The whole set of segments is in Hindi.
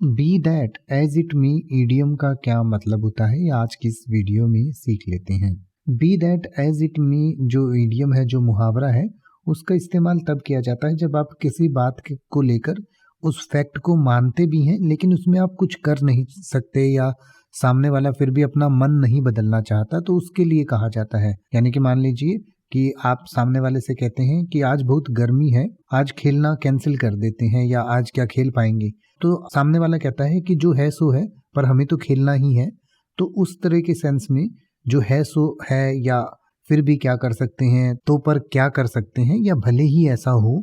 B that as it may idiom का क्या मतलब होता है ये आज की इस वीडियो में सीख लेते हैं। बी दैट एज इट मी जो ईडियम है, जो मुहावरा है, उसका इस्तेमाल तब किया जाता है जब आप किसी बात को लेकर उस फैक्ट को मानते भी हैं लेकिन उसमें आप कुछ कर नहीं सकते या सामने वाला फिर भी अपना मन नहीं बदलना चाहता, तो उसके लिए कहा जाता है। यानी कि मान लीजिए कि आप सामने वाले से कहते हैं कि आज बहुत गर्मी है, आज खेलना कैंसिल कर देते हैं या आज क्या खेल पाएंगे, तो सामने वाला कहता है कि जो है सो है पर हमें तो खेलना ही है। तो उस तरह के सेंस में जो है सो है या फिर भी क्या कर सकते हैं, तो पर क्या कर सकते हैं या भले ही ऐसा हो,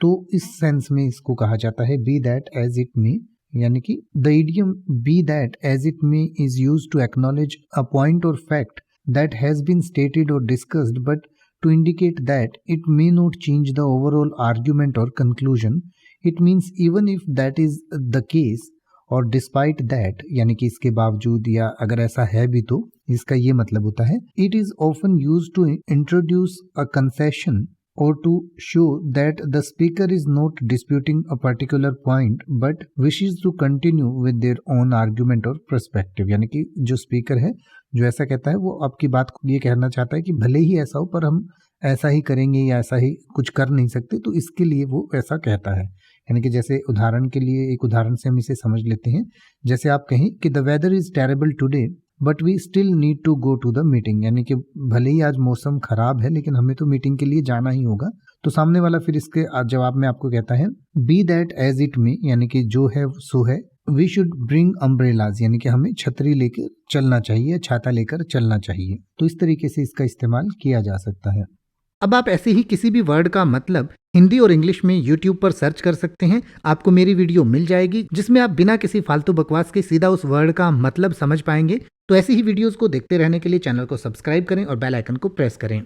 तो इस सेंस में इसको कहा जाता है be that as it may. यानी कि the idiom be that as it may is used to acknowledge a point और fact that has been stated or discussed, but to indicate that it may not change the overall argument or conclusion. It means even if that is the case or despite that, यानी कि इसके बावजूद या अगर ऐसा है भी तो इसका ये मतलब होता है it is often used to introduce a concession or to show that the speaker is not disputing a particular point but wishes to continue with their own argument or perspective। यानी कि जो स्पीकर है जो ऐसा कहता है वो आपकी बात को ये कहना चाहता है कि भले ही ऐसा हो पर हम ऐसा ही करेंगे या ऐसा ही कुछ कर नहीं सकते, तो इसके लिए वो ऐसा कहता है। यानी कि जैसे उदाहरण के लिए एक उदाहरण से हम इसे समझ लेते हैं। जैसे आप कहें कि the weather is terrible today but we still need to go to the meeting, यानी कि भले ही आज मौसम खराब है लेकिन हमें तो मीटिंग के लिए जाना ही होगा। तो सामने वाला फिर इसके जवाब में आपको कहता है be that as it may, यानी कि जो है सो है। वी शुड ब्रिंग अम्ब्रेलाज, यानी कि हमें छतरी लेकर चलना चाहिए, छाता लेकर चलना चाहिए। तो इस तरीके से इसका इस्तेमाल किया जा सकता है। अब आप ऐसे ही किसी भी वर्ड का मतलब हिंदी और इंग्लिश में YouTube पर सर्च कर सकते हैं। आपको मेरी वीडियो मिल जाएगी जिसमें आप बिना किसी फालतू बकवास के सीधा उस वर्ड का मतलब समझ पाएंगे। तो ऐसी ही वीडियोस को देखते रहने के लिए चैनल को सब्सक्राइब करें और बेल आइकन को प्रेस करें।